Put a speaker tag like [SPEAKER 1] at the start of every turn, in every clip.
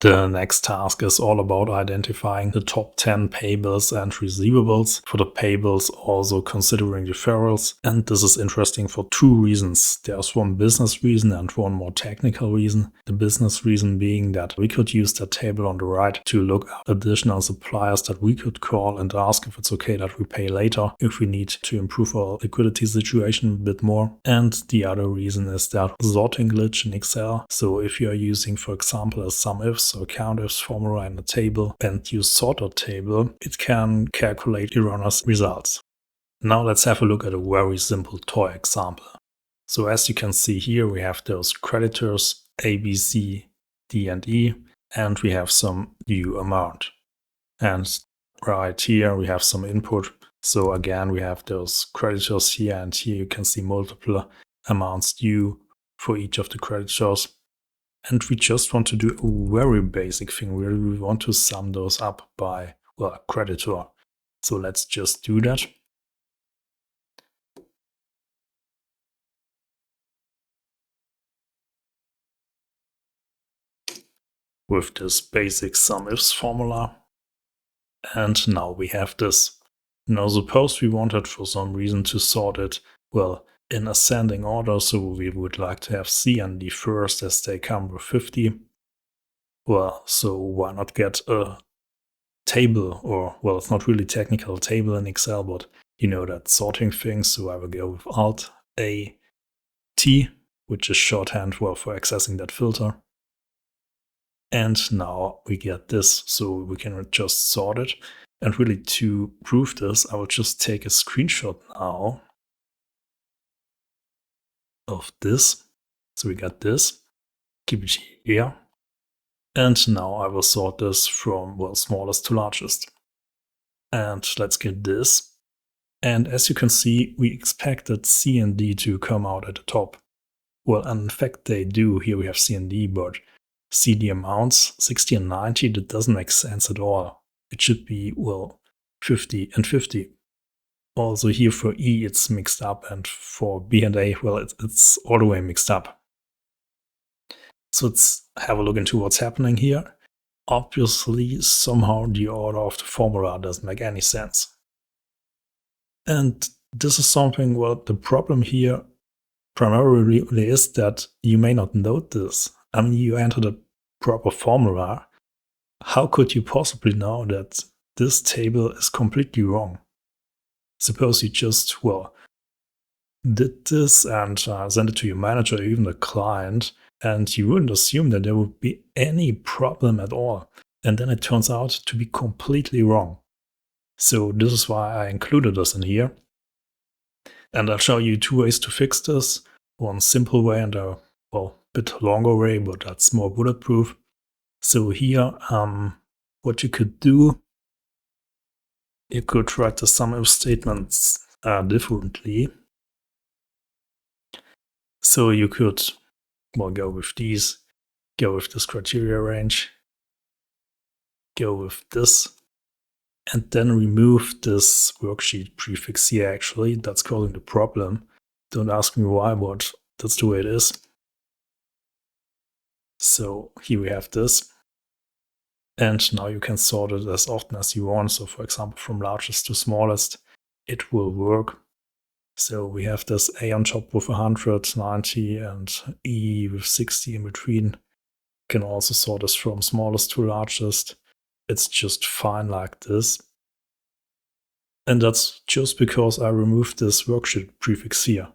[SPEAKER 1] The next task is all about identifying the top 10 payables and receivables. For the payables, also considering deferrals. And this is interesting for two reasons. There's one business reason and one more technical reason. The business reason being that we could use that table on the right to look up additional suppliers that we could call and ask if it's okay that we pay later if we need to improve our liquidity situation a bit more. And the other reason is that sorting glitch in Excel. So if you are using, for example, a SUMIFS or COUNTIFS formula in a table and use sorter table, it can calculate erroneous results. Now let's have a look at a very simple toy example. So as you can see here, we have those creditors A, B, C, D, and E, and we have some due amount. And right here we have some input. So again, we have those creditors here, and here you can see multiple amounts due for each of the creditors. And we just want to do a very basic thing. We want to sum those up by, well, creditor. So let's just do that. With this basic SUMIFS formula. And now we have this. Now suppose we wanted for some reason to sort it, well, in ascending order, so we would like to have C and D first as they come with 50. Well, so why not get a table, or, well, it's not really technical table in Excel, but you know that sorting thing. So I will go with Alt A T, which is shorthand, well, for accessing that filter. And now we get this, so we can just sort it. And really, to prove this, I will just take a screenshot now of this. So we got this, keep it here. And now I will sort this from, well, smallest to largest. And let's get this. And as you can see, we expected C and D to come out at the top. Well, in fact, they do. Here we have C and D, but see the amounts, 60 and 90, that doesn't make sense at all. It should be, well, 50 and 50. Also here for E, it's mixed up, and for B and A, well, it's all the way mixed up. So let's have a look into what's happening here. Obviously, somehow the order of the formula doesn't make any sense. And this is something, well, the problem here primarily is that you may not note this. I mean, you entered a proper formula. How could you possibly know that this table is completely wrong? Suppose you just, well, did this and sent it to your manager or even the client, and you wouldn't assume that there would be any problem at all. And then it turns out to be completely wrong. So this is why I included this in here. And I'll show you two ways to fix this. One simple way and a, well, bit longer way, but that's more bulletproof. So here, what you could do, you could write the SUMIFS statements differently. So you could, well, go with these, go with this criteria range, go with this, and then remove this worksheet prefix here. Actually, that's causing the problem. Don't ask me why, but that's the way it is. So here we have this. And now you can sort it as often as you want. So for example, from largest to smallest, it will work. So we have this A on top with 190 and E with 60 in between. You can also sort this from smallest to largest. It's just fine like this. And that's just because I removed this worksheet prefix here,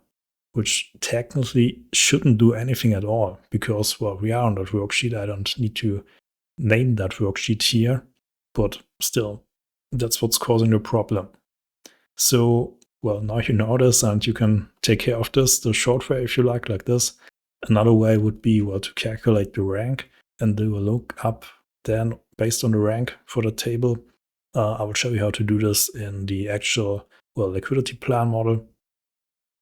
[SPEAKER 1] which technically shouldn't do anything at all, because, well, we are on that worksheet. I don't need to name that worksheet here, but still, that's what's causing the problem. So, well, now you know this, and you can take care of this the short way if you like this. Another way would be, well, to calculate the rank and do a lookup then based on the rank for the table. I will show you how to do this in the actual, well, liquidity plan model.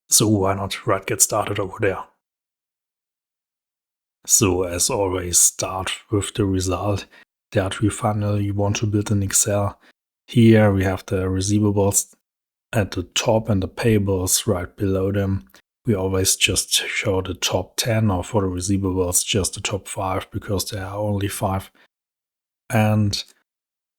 [SPEAKER 1] So why not get started over there? So as always, start with the result that we finally want to build in Excel. Here we have the receivables at the top and the payables right below them. We always just show the top 10, or for the receivables just the top 5, because there are only 5 And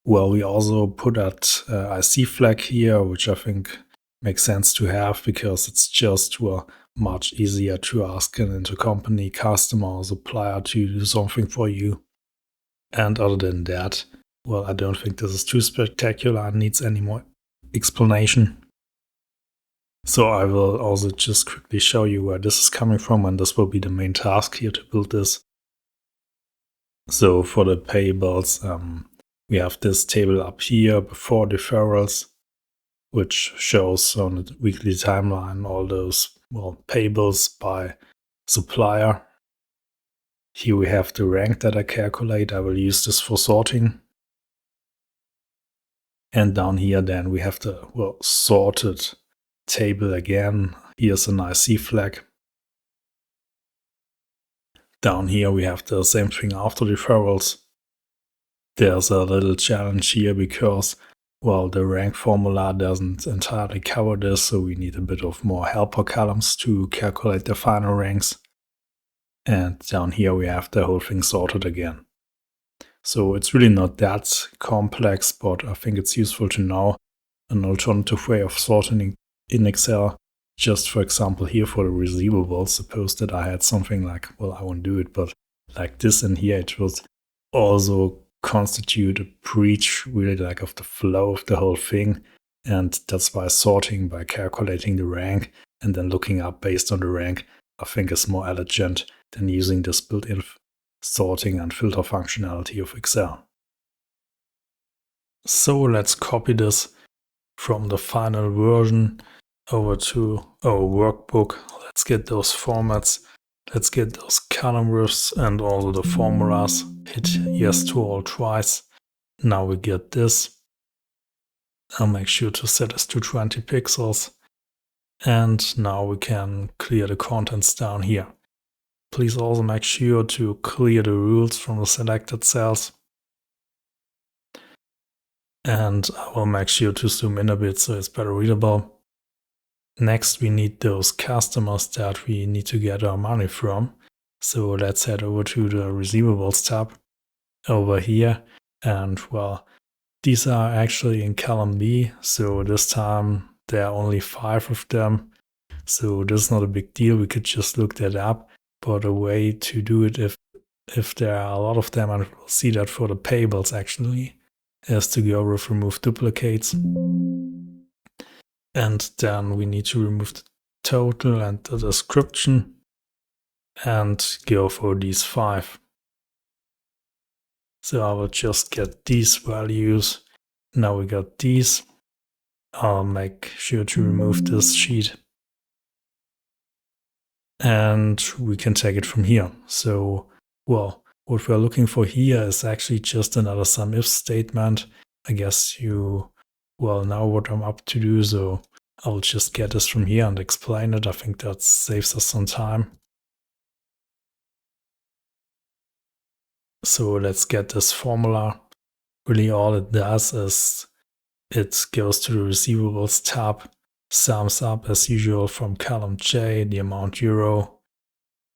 [SPEAKER 1] well, we also put that IC flag here, which I think makes sense to have because it's just, well, much easier to ask an intercompany customer or supplier to do something for you. And other than that, well, I don't think this is too spectacular and needs any more explanation. So I will also just quickly show you where this is coming from, and this will be the main task here to build this. So for the payables, we have this table up here before deferrals, which shows on the weekly timeline all those, well, payables by supplier. Here we have the rank that I calculate. I will use this for sorting. And down here then we have the, well, sorted table again. Here's an IC flag. Down here we have the same thing after deferrals. There's a little challenge here because, well, the rank formula doesn't entirely cover this, so we need a bit of more helper columns to calculate the final ranks. And down here we have the whole thing sorted again. So it's really not that complex, but I think it's useful to know an alternative way of sorting in Excel. Just for example, here for the receivables, suppose that I had something like, well, I won't do it, but like this in here, it would also constitute a breach really like of the flow of the whole thing. And that's why sorting by calculating the rank and then looking up based on the rank, I think is more elegant than using this built-in sorting and filter functionality of Excel. So let's copy this from the final version over to our workbook. Let's get those formats. Let's get those column widths and also the formulas. Hit yes to all twice. Now we get this. I'll make sure to set this to 20 pixels. And now we can clear the contents down here. Please also make sure to clear the rules from the selected cells. And I will make sure to zoom in a bit so it's better readable. Next, we need those customers that we need to get our money from. So let's head over to the receivables tab over here. And well, these are actually in column B. So this time there are only 5 of them. So this is not a big deal. We could just look that up. But a way to do it if there are a lot of them, and we'll see that for the payables actually, is to go with remove duplicates. And then we need to remove the total and the description and go for these 5. So I will just get these values. Now we got these. I'll make sure to remove this sheet. And we can take it from here. So, well, what we're looking for here is actually just another SUMIFS statement. I guess you, well, know what I'm up to do, so I'll just get this from here and explain it. I think that saves us some time. So let's get this formula. Really all it does is it goes to the receivables tab, sums up as usual from column J, the amount euro.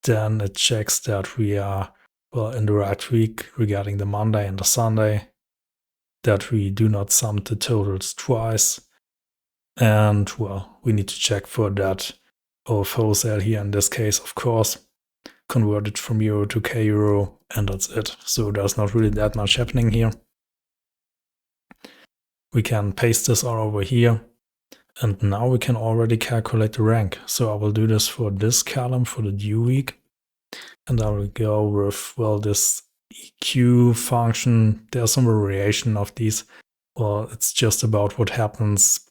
[SPEAKER 1] Then it checks that we are, well, in the right week regarding the Monday and the Sunday, that we do not sum the totals twice. And well, we need to check for that of wholesale here in this case, of course, convert it from euro to K euro, and that's it. So there's not really that much happening here. We can paste this all over here. And now we can already calculate the rank. So I will do this for this column for the due week. And I will go with, well, this EQ function. There's some variation of these. Well, it's just about what happens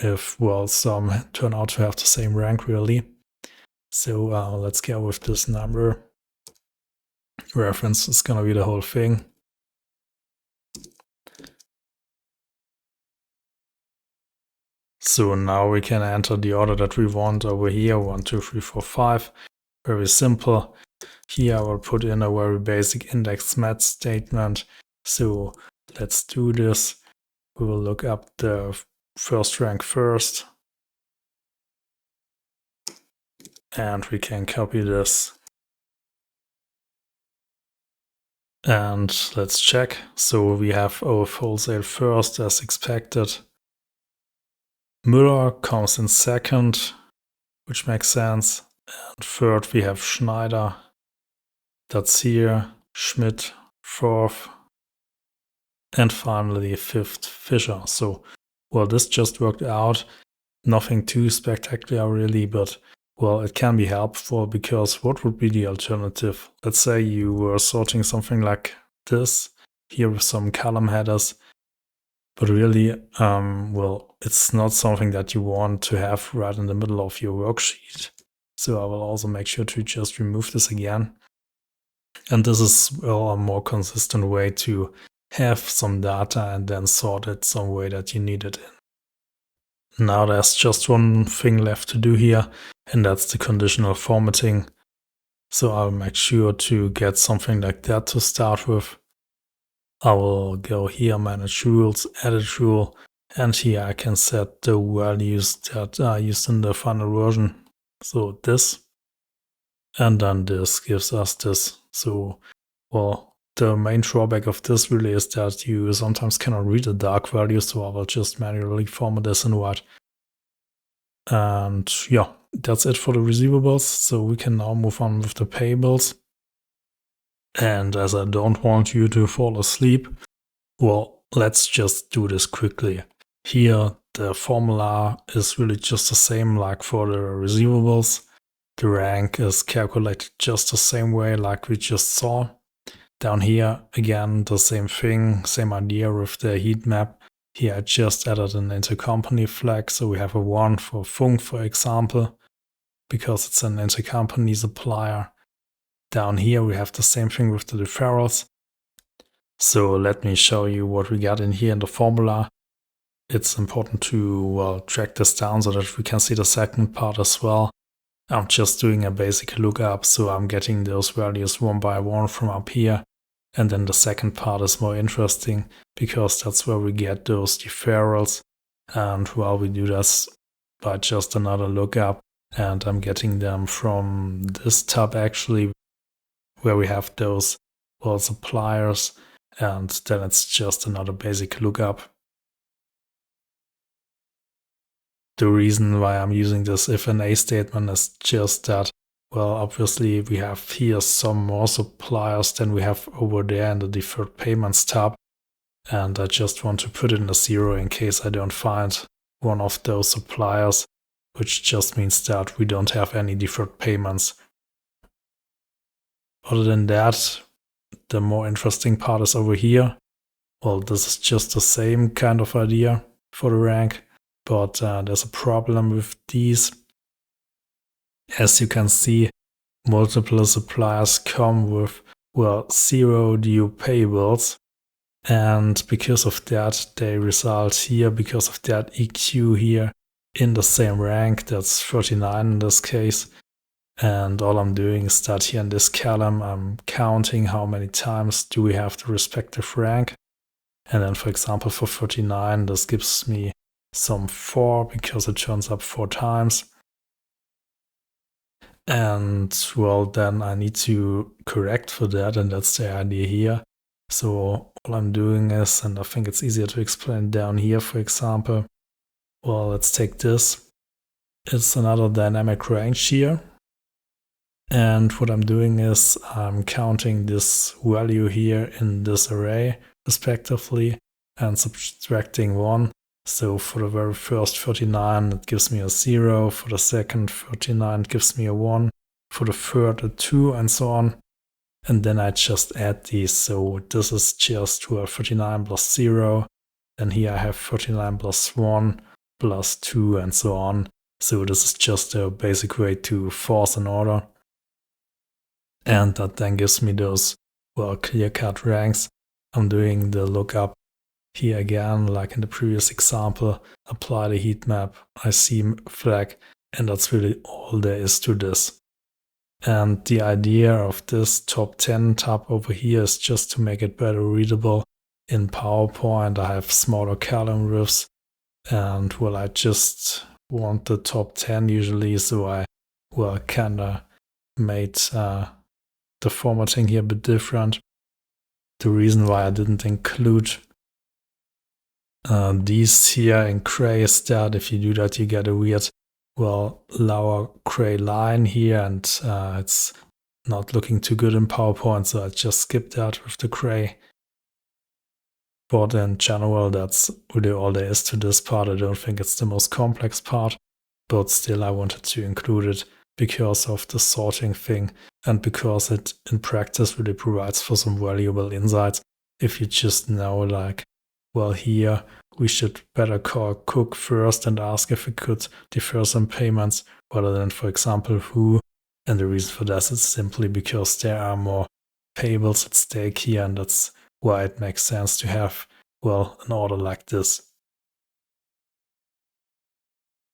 [SPEAKER 1] if, well, some turn out to have the same rank really. So let's go with this number. Reference is going to be the whole thing. So now we can enter the order that we want over here, 1, 2, 3, 4, 5. Very simple. Here I will put in a very basic index match statement. So let's do this. We will look up the first rank first. And we can copy this And let's check. So we have our wholesale first as expected. Müller comes in second, which makes sense. And third we have Schneider. That's here. Schmidt fourth. And finally fifth Fischer. So, well, this just worked out. Nothing too spectacular really, but well, it can be helpful because what would be the alternative? Let's say you were sorting something like this here with some column headers, but really, well, it's not something that you want to have right in the middle of your worksheet. So I will also make sure to just remove this again. And this is, well, a more consistent way to have some data and then sort it some way that you need it in. Now there's just one thing left to do here, and that's the conditional formatting. So I'll make sure to get something like that to start with. I will go here, manage rules, edit rule, and here I can set the values that are used in the final version. So this, and then this gives us this. So, well, the main drawback of this really is that you sometimes cannot read the dark value, so I will just manually format this in white. And yeah, that's it for the receivables. So we can now move on with the payables. And as I don't want you to fall asleep, well, let's just do this quickly. Here, the formula is really just the same like for the receivables. The rank is calculated just the same way like we just saw. Down here, again, the same thing, same idea with the heat map. Here I just added an intercompany flag, so we have a 1 for Funk, for example, because it's an intercompany supplier. Down here we have the same thing with the deferrals. So let me show you what we got in here in the formula. It's important to, well, track this down so that we can see the second part as well. I'm just doing a basic lookup, so I'm getting those values one by one from up here. And then the second part is more interesting because that's where we get those deferrals. And well, we do this by just another lookup, and I'm getting them from this tab actually, where we have those, well, suppliers, and then it's just another basic lookup. The reason why I'm using this if and a statement is just that, well, obviously we have here some more suppliers than we have over there in the deferred payments tab. And I just want to put in a 0 in case I don't find one of those suppliers, which just means that we don't have any deferred payments. Other than that, the more interesting part is over here. Well, this is just the same kind of idea for the rank, but there's a problem with these. As you can see, multiple suppliers come with, well, 0 due payables. And because of that, they result here, because of that EQ here, in the same rank. That's 39 in this case. And all I'm doing is that here in this column, I'm counting how many times do we have the respective rank. And then, for example, for 39, this gives me some 4 because it turns up 4 times. And well, then I need to correct for that, and that's the idea here. So all I'm doing is, and I think it's easier to explain down here, for example, well, let's take this. It's another dynamic range here. And what I'm doing is I'm counting this value here in this array, respectively, and subtracting 1. So for the very first 39, it gives me a 0. For the second 39, it gives me a 1. For the third, a 2, and so on. And then I just add these. So this is just 39 plus 0. Then here I have 39 plus 1 plus 2 and so on. So this is just a basic way to force an order. And that then gives me those, well, clear-cut ranks. I'm doing the lookup here again, like in the previous example, apply the heat map, IC flag, and that's really all there is to this. And the idea of this top 10 tab over here is just to make it better readable. In PowerPoint, I have smaller column rows, and well, I just want the top 10 usually, so I, well, kinda made the formatting here a bit different. the reason why I didn't include these here in gray is that if you do that, you get a weird, well, lower gray line here, and it's not looking too good in PowerPoint, so I just skipped that with the gray. But in general, that's really all there is to this part. I don't think it's the most complex part, but still I wanted to include it because of the sorting thing and because it in practice really provides for some valuable insights. If you just know, like, well, here we should better call Cook first and ask if we could defer some payments rather than, for example, who. And the reason for that is simply because there are more payables at stake here, and that's why it makes sense to have, well, an order like this.